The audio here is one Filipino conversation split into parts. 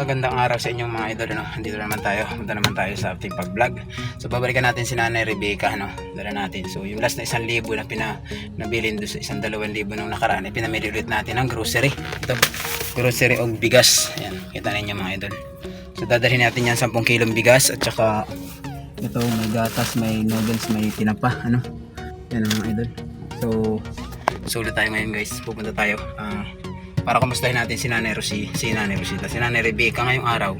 Magandang araw sa inyong mga idol, ano? Dito naman tayo, punta naman tayo sa ating pag-vlog. So babalikan natin si Nanay Rebecca, ano? Dala natin. So yung last na 1,000 na nabilin doon sa 1,200 nung nakaraan, pinamili ulit natin ng grocery. Ito, grocery o bigas. Ayan, kita ninyo mga idol. So dadalhin natin yan 10 kilong bigas at saka ito may gatas, may noodles, may tinapa, ano? Yan ang mga idol. So sulit tayo ngayon guys. Pupunta tayo para kumustahin natin si Nanay Rosita, si Nanay Rebecca ngayong araw.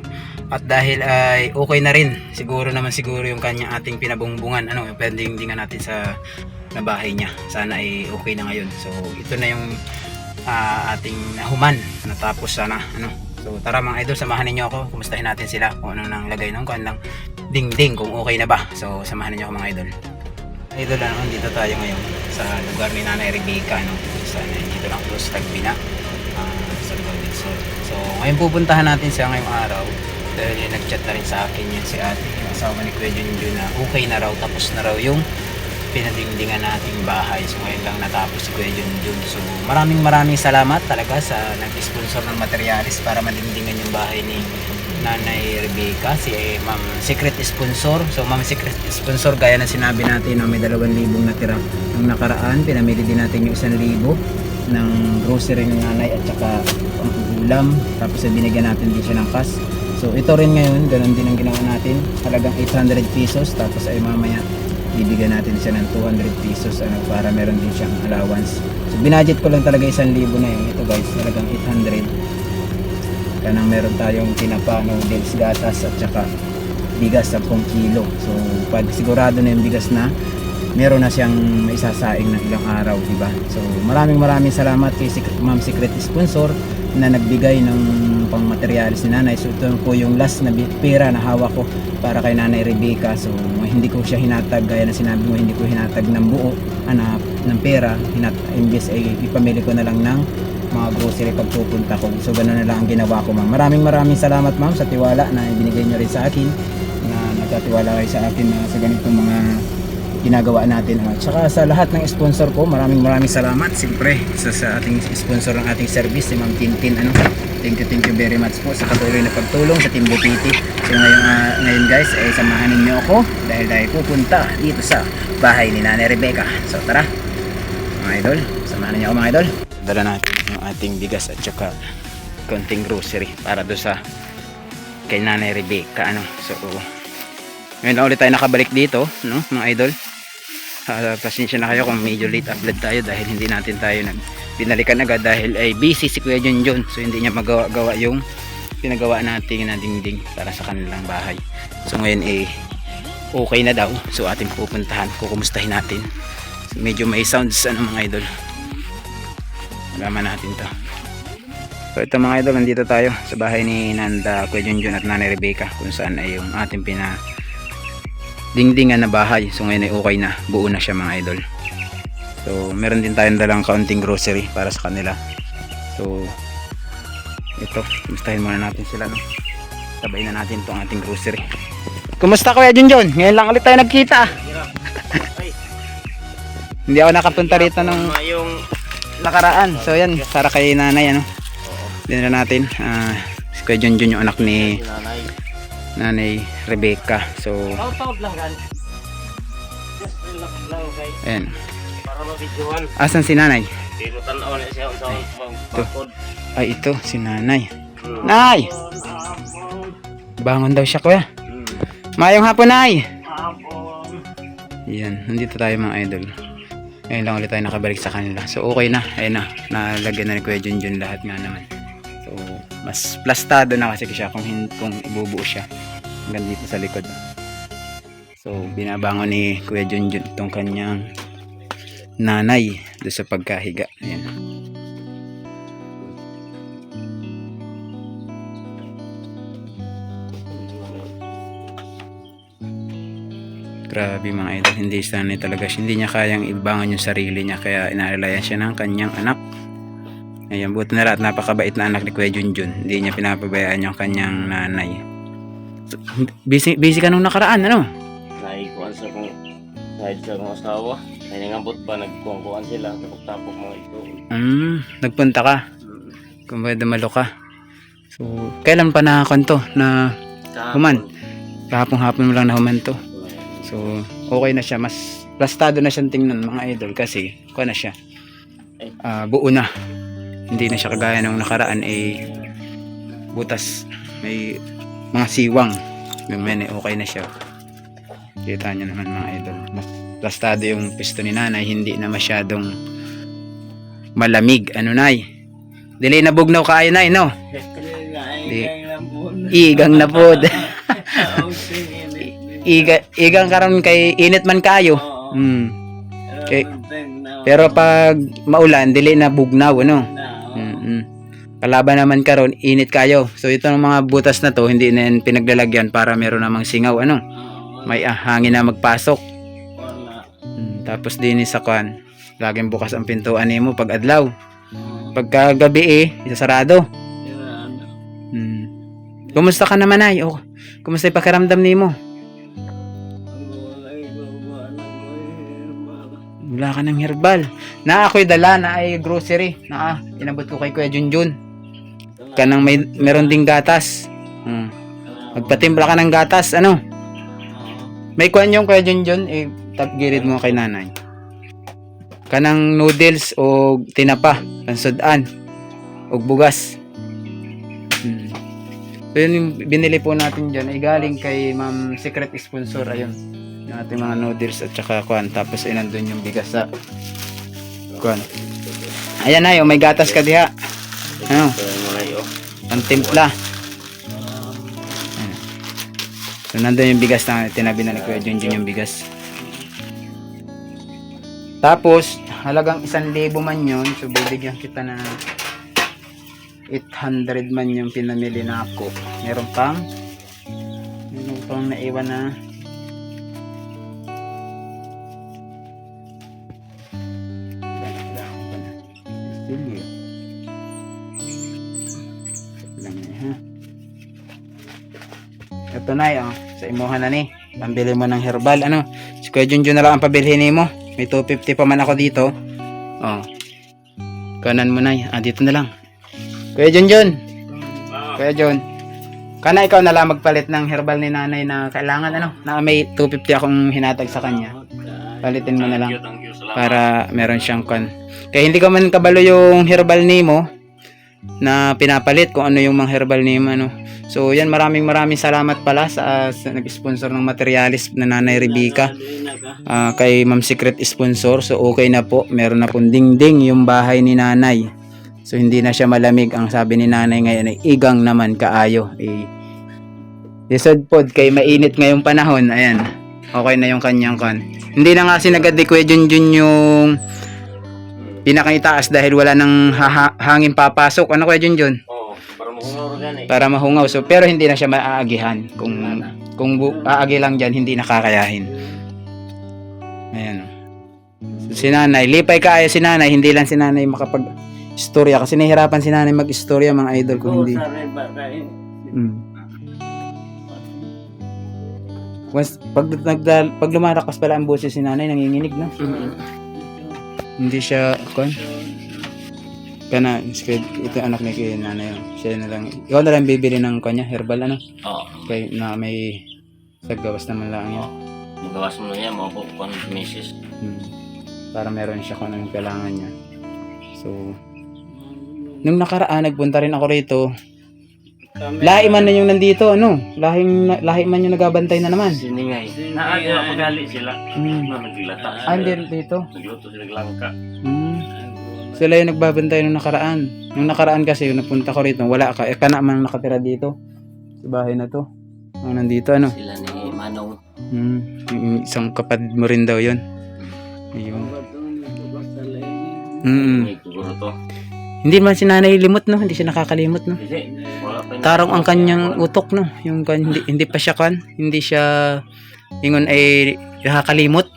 At dahil ay okay na rin, siguro yung kanyang ating pinabungbungan, ano, pending-dingan natin sa bahay niya. Sana ay okay na ngayon. So ito na yung ating nahuman, natapos sana, ano. So tara mga idol, samahan niyo ako, kumustahin natin sila kung ano nang lagay ng kanilang dingding, kung okay na ba. So samahan niyo ako mga idol. Idol, ano, dito tayo ngayon sa lugar ni Nanay Rebecca, ano. Sana dito lang close Tagbina. Sa Golden Sol. So ngayon pupuntahan natin siya ngayong araw dahil nag-chat na rin sa akin yun si ate, yung asawa ni Kuya Junjun, na okay na raw, tapos na raw yung pinadingdingan nating bahay. So ngayon lang natapos si Kuya Junjun. So maraming salamat talaga sa nag-sponsor ng materialis para madingdingan yung bahay ni Nanay Rebecca, si Ma'am Secret Sponsor. So Ma'am Secret Sponsor, gaya na sinabi natin, no, may 2,000 natira nung nakaraan, pinamili din natin yung 1,000 ng grocery ng nanay at saka ulam, tapos binigyan natin din siya ng cash. So ito rin ngayon, ganoon din ang ginawa natin, halagang 800 pesos, tapos ay mamaya ibigyan natin siya ng 200 pesos, ano, para meron din siyang allowance. So binudget ko lang talaga 1,000 na yun. Ito guys, halagang 800. Kanang meron tayong tinapa, noodles, gatas at saka bigas 10 kilo. So pag sigurado na yung bigas na, meron na siyang maisasaing ng ilang araw, diba? So maraming salamat kay Ma'am Secret Sponsor na nagbigay ng pangmaterialis ni Nanay. So ito po yung last na pera na hawak ko para kay Nanay Rebecca. So hindi ko siya hinatag, gaya na sinabi mo, hindi ko hinatag ng buo ng pera. Imbes ay ipamili ko na lang ng mga grocery pag pupunta ko. So ganoon na lang ang ginawa ko, ma'am. Maraming salamat, ma'am, sa tiwala na binigay niyo rin sa akin, na nagkatiwala kayo sa akin na sa ganitong mga ginagawa natin. At saka sa lahat ng sponsor ko, maraming salamat. Siyempre sa ating sponsor ng ating service, si Ma'am Tintin, ano. Thank you very much po sa patuloy na pagtulong sa Team Bupiti. So ngayon guys, ay samahan niyo ako dahil pupunta dito sa bahay ni Nanay Rebecca. So tara mga idol, samahan niyo ako mga idol. Dala natin yung ating bigas at saka konting grocery para do sa kay Nanay Rebecca, ano. So ngayon na ulit tayo nakabalik dito, no mga idol. Pasensya na kayo kung medyo late upload tayo dahil hindi natin tayo binalikan agad dahil ay busy si Kuya Junjun. So hindi niya magawa yung pinagawa natin na dingding para sa kanilang bahay. So ngayon okay na daw. So ating pupuntahan, kukumustahin natin. So, medyo may sounds, ano mga idol. Malaman natin to. So ito mga idol, nandito tayo sa bahay ni Kuya Junjun at Nanay Rebecca, kung saan ay yung ating dingdingan na bahay. So ngayon ay okay na, buo na siya mga idol. So meron din tayong dalang kaunting grocery para sa kanila. So ito, kumustahin muna natin sila, no? Sabay na natin itong ating grocery. Kumusta Kuya Junjun? Ngayon lang ulit tayo nagkita. Hindi ako nakapunta rito ng nakaraan. So yan, para kay nanay, ano. Dinala natin si Kuya Junjun, yung anak ni Nanay Rebecca. So ayan, para mabidyohan. Asan si nanay? Dito tanaw na siya sa bangkod. Ay, ito si nanay. Nay! Bangon daw siya, kuya. Mayong hapon, nay. Yan, nandito tayo mga idol. Ngayon lang ulit tayo nakabalik sa kanila. So okay na, ayun na, nalagyan na ni Kuya Junjun lahat nga naman. So mas plastado na kasi siya kung ibubuo siya hanggang dito sa likod. So binabangon ni Kuya Junjun itong kanyang nanay doon sa pagkahiga. Ayan. Grabe mga idol, hindi sanay talaga siya. Hindi niya kayang ibangon yung sarili niya, kaya inaalalayan siya ng kanyang anak. Ayan, buti na lahat, napakabait na anak ni Kuya Junjun. Hindi niya pinapabayaan yung kanyang nanay. So, busy ka nung nakaraan, ano? Naikuan sa kong side sa mga asawa. Ay nangambot ba, nagkuhan sila, tapok-tapok mga ito. Nagpunta ka? Kung ba dumalo ka? So, kailan pa nakakanto na human? Kahapon-hapon mo lang na human to. So, okay na siya. Mas plastado na siyang tingnan mga idol kasi kuha na siya. Buo na. Hindi na siya kagaya nung nakaraan butas. May mga siwang. Yung okay na siya. Kita niyo naman mga idol. Mas plastado yung pisto ni nanay. Hindi na masyadong malamig. Ano nay? Dili na bugnaw kaayo nay no? Igang na po. Igang karon kay init man kayo. Okay. Pero pag maulan dili na bugnaw ano. Kalaban naman karon init kayo. So ito ng mga butas na to hindi na yan pinaglalagyan para meron namang singaw ano. May hangin na magpasok. Tapos din sa kwan, laging bukas ang pintuan nimo pag adlaw. Pagka gabi isasarado. Kumusta ka naman ay? Kumusta yung pakiramdam nimo? Wala ka ng herbal. Ako'y dala na ay grocery. Inabot ko kay Kuya Junjun. Kanang meron ding gatas. Magpatimpla ka ng gatas, ano? May kuwan yung Kuya Junjun, girid mo kay nanay. Kanang noodles o tinapa, pansudan, o bugas. So yun yung binili po natin dyan ay galing kay Ma'am Secret Sponsor. Ayun yung ating mga noodles at saka kuwan. Tapos nandun yung bigas sa kuwan. Ayan na may gatas ka diha. Ano? Pantimpla. So nandun yung bigas na tinabi na ni Kuya Junjun yung bigas. Tapos halagang 1,000 man yun. So bibigyan kita na 800 man yung pinamili na ako. Meron pang naiwan na ito na sa imuhan na ni pambili mo ng herbal ano si Kuya Junjun na lang ang pabilhin mo. May 250 pa man ako dito. Kanan mo na dito na lang Kuya Junjun. Kuya Jun. Kana ikaw na lang magpalit ng herbal ni nanay na kailangan ano na may 250 akong hinatag sa kanya. Palitin mo na lang para meron siyang kaya hindi ko man kabalo yung herbal nimo na pinapalit kung ano yung mga herbal nimo ano. So yan maraming salamat pala sa nag-sponsor ng materialis na Nanay Rebecca. Kay Ma'am Secret Sponsor. So okay na po. Meron na pong dingding yung bahay ni nanay. So hindi na siya malamig. Ang sabi ni nanay ngayon ay igang naman kaayo. Isod pod kay mainit ngayong panahon. Ayan. Okay na yung kanyang Hindi na nga sinagad ni Kuya Junjun yung pinakaitaas dahil wala nang hangin papasok. Ano Kuya Junjun? Para mahungaw. So pero hindi na siya maaagihan. Kung aagi lang diyan hindi nakakayahin. Ayan. So, si nanay, lipay kaya si nanay, hindi lang si nanay makapag-istorya kasi nahihirapan si nanay mag-istorya mga idol kung hindi. Once, pag lumalakas pala ang boses si nanay, nanginginig na. Hindi siya, kana, ito anak ni kay nanay. Siya na lang, ikaw na lang bibili ng kanya, herbal ano? Kay na may saggawas naman lang yan. Magawas mo niya, mga kung misis. Para meron siya kung anong kailangan niya. So, nung nakaraan, nagpunta rin ako rito. Lahi man na yung nandito, ano? Lahi man yung nagabantay na naman. Siningay. Naagyo, magali sila. Naglata. Hindi dito. Nagluto sila langka. Sila yung nagbabantay nung nakaraan. Nung nakaraan kasi, yung napunta ko rito, wala ka. Kana man nakatira dito. Sa bahay na to. Ang nandito, ano? Sila ni Manong. Yung isang kapatid mo rin daw yun. Ayun. Hindi man si nanay limot, no? Hindi siya nakakalimot, no? Tarong ang kanyang utok, no? Yung hindi pa siya hindi siya ingon ay nakakalimot.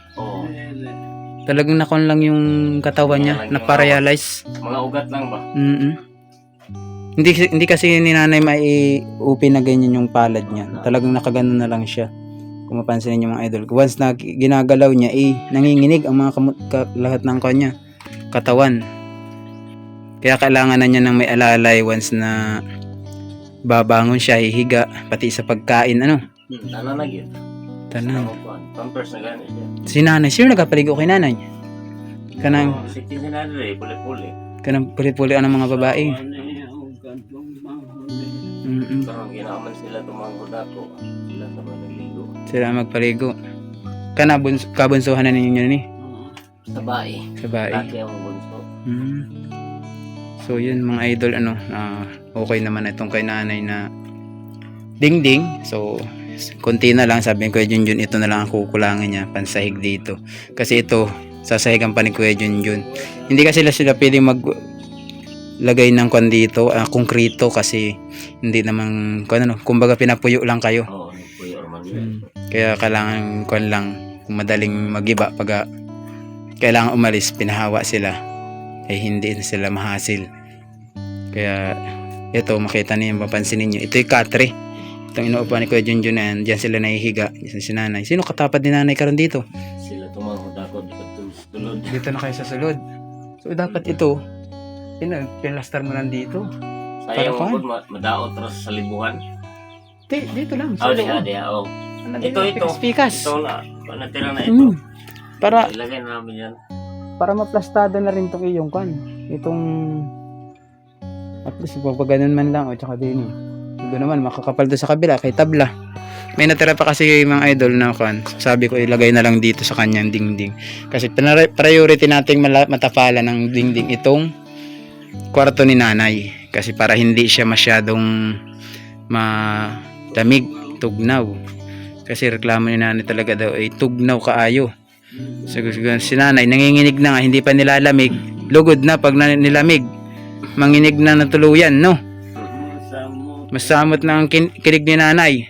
Talagang nakon lang yung katawan niya, na-paralyze. Mga ugat lang ba? Hindi kasi ni nanay mai-upi na ganyan yung palad niya. Talagang nakagano na lang siya. Kung mapansin niyo mga idol. Once na ginagalaw niya, nanginginig ang mga lahat ng kanya katawan. Kaya kailangan na niya ng may alalay once na babangon siya, hihiga, pati sa pagkain, ano? Tanan na gyud. Tanan. Pampers na gani siya. Si nanay, sino nagapaligo kay nanay? Kanang, Sikin si nanay, puli-puli. kanang puli-puli ang mga babae. Mm-mm. Karong ginaman sila tumanggod ako. Sila sa mga nagligo. Sila magpaligo. Kabunsuhan na ninyo ni? Sa bae. Sa bae. Laki ang bunso. Mm. So yun mga idol, ano, okay naman itong kay nanay na dingding. So konti na lang, sabi ko Junjun, ito na lang ang kukulangin niya, pansahig dito. Kasi ito, sasahigan pa ni Kuya Junjun. Hindi kasi sila pwedeng maglagay ng kwan dito, konkrito, kasi hindi naman, kumbaga pinapuyo lang kayo. Oo, Kuya Orman. Kaya kailangan kwan lang, kung madaling magiba, pag kailangan umalis, pinahawa sila, eh hindi na sila mahasil. Kaya ito, makita niyo, mapansin niyo, ito yung katre. Itong inuupuan ni Kuya Junjun na yan, dyan sila nahihiga, dyan si nanay. Sino katapat ni nanay karon dito? Sila tumanggod ako dito tulod. Dito na kayo sa sulod. So dapat ito, pinlastar mo lang dito. Sayang Para mo madaot ras sa libuhan. Dito lang. Oh, diha. Oh. Ito. Pikas. Ito na. Natira na ito. Para Ilagay namin yan. maplastado na rin tong iyong kan. Itong at least pag ganun man lang, o tsaka din doon naman makakapal doon sa kabila kay tabla. May natira pa kasi mga idol na kan. Sabi ko ilagay na lang dito sa kanyang dingding. Kasi priority nating matapalan ng dingding itong kwarto ni nanay. Kasi para hindi siya masyadong malamig, tugnaw. Kasi reklamo ni nanay talaga daw ay tugnaw kaayo. So si nanay nanginginig na nga, hindi pa nilalamig. Lugod na pag nilamig. Manginig na natuluyan, no? Masamot na ang kilig ni nanay.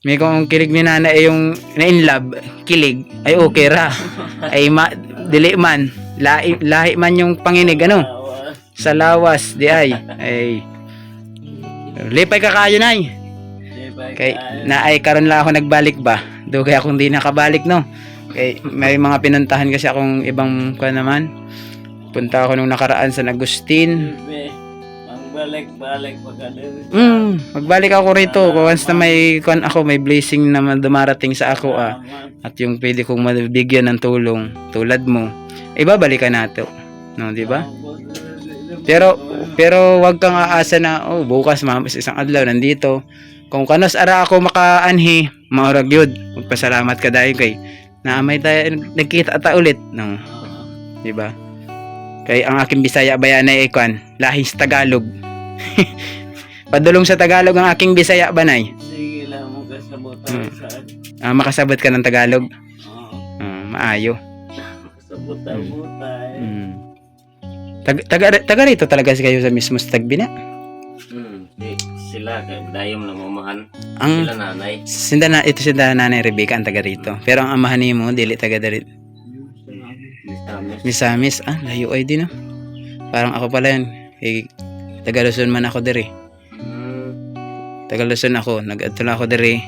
May kung kilig ni nanay ay yung na-inlove, kilig, ay okay ra. Ay dili man, lahi man yung panginig, ano? Sa lawas, di ay lipay ka kayo, nay. Kay naay karon la ako nagbalik ba? Dugay akong di nakabalik, no? Kay may mga pinuntahan kasi akong ibang naman. Punta ako nung nakaraan sa Agustin. Balik Magbalik ako rito once na may may blessing na dumarating sa ako at yung pwede kong mabigyan ng tulong tulad mo. Ibabalikan nato, no, di ba? Pero wag kang aasa na bukas isang adlaw nandito. Kung kanos ara ako makaanhi, maurag yun. Magpasalamat ka dahil kay naamay tayo nagkita ta ulit, no. Di ba? Kay ang aking Bisaya bayanay ay lahing sa Tagalog. Padulong sa Tagalog ang aking Bisaya banay. Sige lang mo kasabutan sa makasabot ka ng Tagalog. Maayo. Taga rito talaga kayo sa mismo sa Tagbina? Sila kay dayom na mamahan. Ang Sila nanay. ito si nanay Rebecca ang taga rito. Pero ang amahan nimo dili taga dito. Misamis, layo ay din, no? Parang ako pala yan. Taga Luzon man ako diri. Taga Luzon ako. Nag-adto ako diri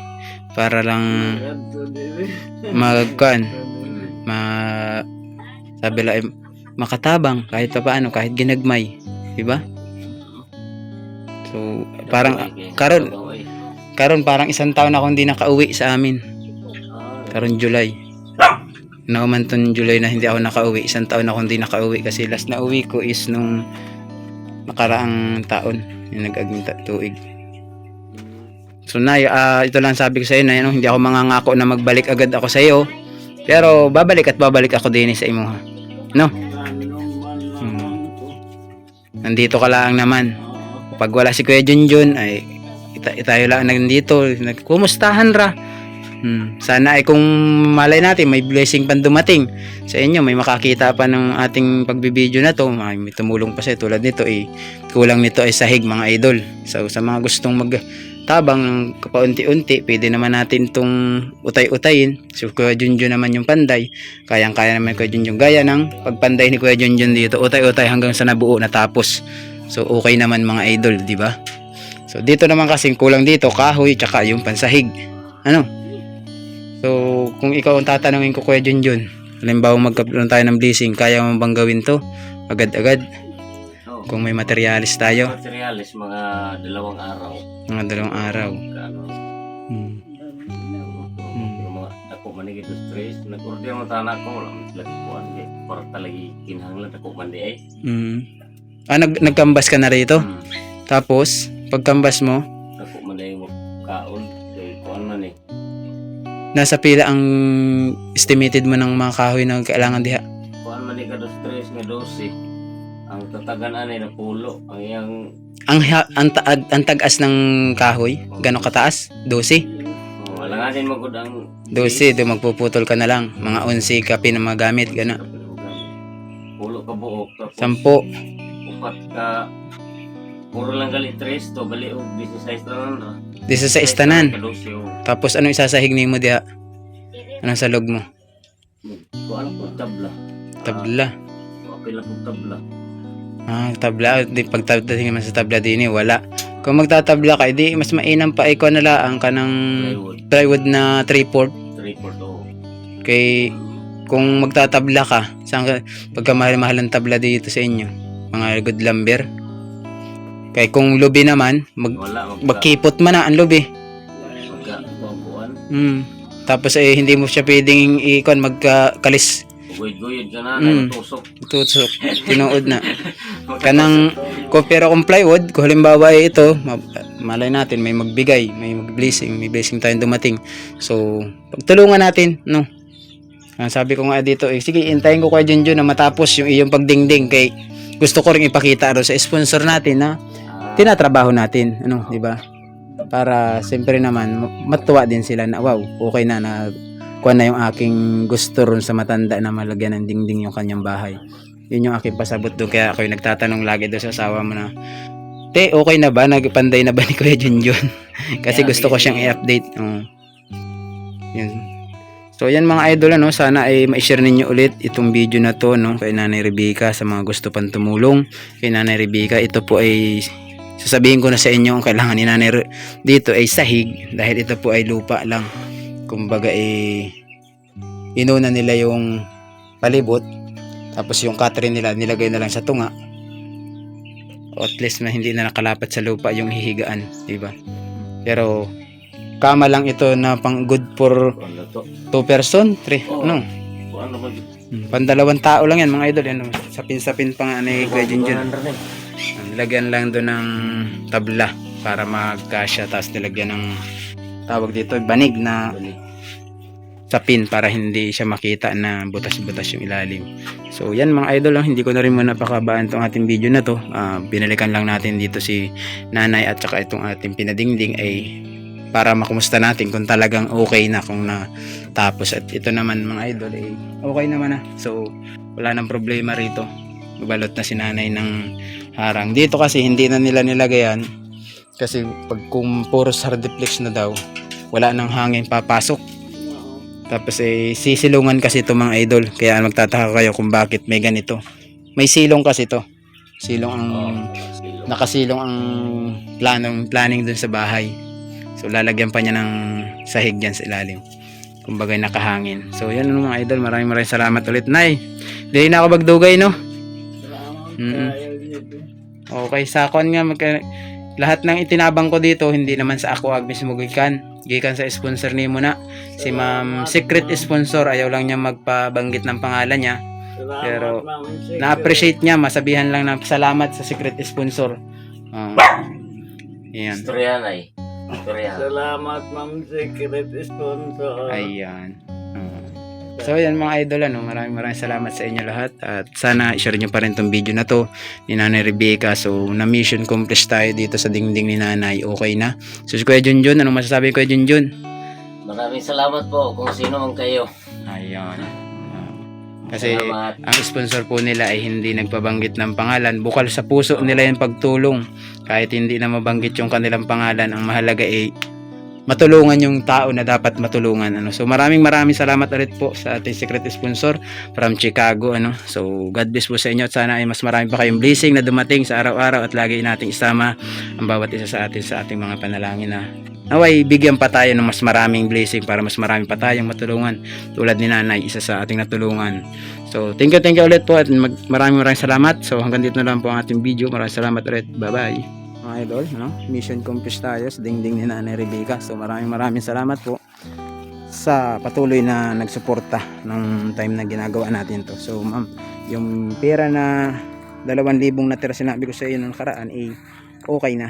para lang sabi lang makatabang kahit pa paano, kahit ginagmay, di ba? So parang karon parang isang taon ako hindi nakauwi sa amin. Karon July. Naumanton July na hindi ako nakauwi. Isang taon ako hindi nakauwi kasi last na uwi ko is nung nakaraang taon yung nag-aging tuig. So nay, ito lang sabi ko sa iyo na hindi ako mangangako na magbalik agad ako sa iyo. Pero babalik ako din sa imo, no? Nandito ka lang naman. Pag wala si Kuya Junjun ay tayo lang nandito, nagkumustahan ra. Sana ay kung malay natin may blessing pang dumating sa inyo, may makakita pa ng ating pagbibideo na to, may tumulong pa sa tulad nito kulang nito ay sahig mga idol. So sa mga gustong magtabang kapaunti-unti, pwede naman natin itong utay-utayin. So Kuya Junjun naman yung panday, kayang-kaya naman Kuya Junjun, gaya ng pagpanday ni Kuya Junjun dito, utay-utay hanggang sa nabuo natapos. So okay naman mga idol, di ba? So dito naman kasing kulang dito kahoy tsaka yung pansahig, ano? So, kung ikaw ang tatanungin ko Kuya Junjun, halimbawa magkaroon tayo ng blessing, kaya mo bang gawin to agad-agad? Kung may materialis tayo, Materialis, mga 2 araw. mga 2 araw. Kano, Hmm. pero mga ako manigit sa stress, nag-order mo tanak ko, wala mo sila kukuhan. Para talaga kinahanglan ako mandi ay. Nagkambas ka na rito? Hmm. Tapos, pagkambas mo, Ako mandi mo kaon, kay kuhan man eh. nasa pila ang estimated mo ng mga kahoy na kailangan diha? Kuhan man ka do stress nga 12. Ang tatagan anay na pulo, ang iyang Ang tagas ng kahoy, gano'ng kataas? 12? alanganin mo gud ang 12, do magpuputol ka na lang. Mga 11 ka pinamagamit, gano'n. pulo ka buok, tapos 10, upat ka puro lang gali 3 to gali og 16 tanan ra. 16 tanan. Ka 12 o. Tapos ano isasahig nimo diha? Anong salog mo? Kuan ko tabla. Tabla. Apil ako tabla. Tabla. Di pagtabla man sa tabla din wala. Kung magtatabla ka, di mas mainam pa ikaw na lang ka ng plywood na 3/4. 3/4 o. Kay kung magtatabla ka, saan ka pagka mahal ang tabla dito sa inyo? Mga good lumber. Kay kung lubi naman, Wala magkipot man na ang lubi. kuan. Tapos hindi mo siya pwedeng ikon magkalis Guyod ka na, tusok. tutusok tinuod na. Kanang pero kung plywood, kung halimbawa ito, malay natin may magbigay, may mag-blessing, may blessing tayong dumating. So, pagtulungan natin, no. Sabi ko nga dito, sige, intayin ko kay Junjun na matapos yung iyong pagdingding kay gusto ko ring ipakita sa sponsor natin na tinatrabaho natin, ano, di ba? Para siyempre naman matuwa din sila na wow, okay na kuha na yung aking gusto ron sa matanda na malagyan ng dingding yung kanyang bahay. Yun yung aking pasabot doon. Kaya ako yung nagtatanong lagi doon sa asawa mo na, te, okay na ba? Nagpanday na ba ni Kuya Junjun? Kasi gusto ko siyang i-update. Yun. So yan mga idol, ano, sana ay ma-share ninyo ulit itong video na to, no, kay Nanay Rebecca sa mga gusto pang tumulong. Kay Nanay Rebecca, ito po ay sasabihin ko na sa inyo ang kailangan ni Nanay dito ay sahig dahil ito po ay lupa lang. Kumbaga inuna nila yung palibot tapos yung katrin nila nilagay na lang sa tunga o at least hindi na nakalapat sa lupa yung hihigaan, diba? Pero kama lang ito na pang good for 2 person, 3, no? Kuan naman. Pandalawang tao lang yan mga idol, ano, sapin-sapin pa nga ni Kuya Junjun. Nilagyan lang doon ng tabla para magkasya, tapos nilagyan ng tawag dito banig na sapin para hindi siya makita na butas-butas yung ilalim. So yan mga idol, hindi ko na rin muna pakabaan tong ating video na to. Binalikan lang natin dito si Nanay at saka itong ating pinadingding ay para makumusta natin kung talagang okay na, kung natapos. At ito naman mga idol ay okay naman na. So wala nang problema rito. Balot na si Nanay ng harang. Dito kasi hindi na nila nilagayan kasi pag kung puro hardiplex na daw, wala nang hangin papasok. Tapos sisilungan kasi ito mga idol. Kaya magtataka kayo kung bakit may ganito. May silong kasi to. Silong ang nakasilong ang planning dun sa bahay. So lalagyan pa niya ng sahig dyan sa ilalim. Kumbaga nakahangin. So yan mga idol, maraming salamat ulit, Nay. Dili na ako magdugay, no? Okay, sakon nga lahat ng itinabang ko dito hindi naman sa ako mismo gikan sa sponsor ni mo na si Ma'am Secret Sponsor. Ayaw lang niya magpabanggit ng pangalan niya, pero na-appreciate niya, masabihan lang na salamat sa Secret Sponsor. Ayan. Istorya na eh. Istorya. Salamat Ma'am Secret Sponsor. Ayan. So yan mga idol, ano, maraming salamat sa inyo lahat at sana i-share nyo pa rin tong video na to ni Nanay Rebecca. So na mission complete tayo dito sa dingding ni Nanay, okay na. So si Kuya Junjun, anong masasabi Kuya Junjun? Maraming salamat po kung sino man kayo. Ayun. Kasi Salamat. ang sponsor po nila ay hindi nagpabanggit ng pangalan. Bukal sa puso nila yung pagtulong. Kahit hindi na mabanggit yung kanilang pangalan, ang mahalaga ay matulungan yung tao na dapat matulungan, ano. So maraming salamat ulit po sa ating secret sponsor from Chicago, ano. So God bless po sa inyo at sana ay mas marami pa kayong blessing na dumating sa araw-araw at lagi nating isama ang bawat isa sa atin sa ating mga panalangin na naway bigyan pa tayo ng mas maraming blessing para mas marami pa tayong matulungan tulad ni Nanay, isa sa ating natulungan. So thank you ulit po at maraming salamat. So hanggang dito na lang po ang ating video. Maraming salamat ulit. Bye bye mga idol, no? Mission accomplished tayo sa dingding ni Nanay Rebecca. So maraming salamat po sa patuloy na nagsuporta ng time na ginagawa natin to. So ma'am, yung pera na 2,000 natira sinabi ko sa iyo nung nakaraan okay na.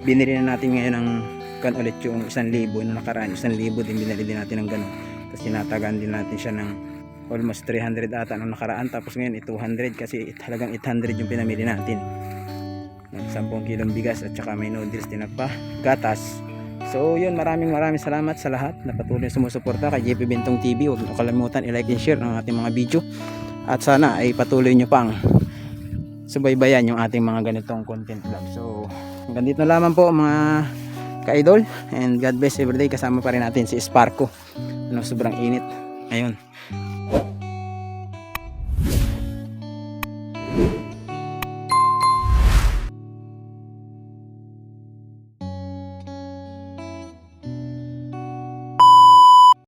Binili na natin ngayon ng kan ulit yung 1,000 nung nakaraan. 1,000 din binili din natin ng ganun. Tapos tinatagan din natin siya ng almost 300 ata nung nakaraan. Tapos ngayon 200 kasi halagang 800 yung pinamili natin. 10 kilong bigas at saka may noodles din pa gatas. So yun, maraming salamat sa lahat na patuloy sumusuporta kay JP Bentong TV. Huwag niyo kalimutan i-like and share ang ating mga video. At sana ay patuloy nyo pang subaybayan yung ating mga ganitong content vlog. So hanggang dito na lamang po mga ka-idol, and God bless everyday. Kasama pa rin natin si Sparko, sobrang init ngayon.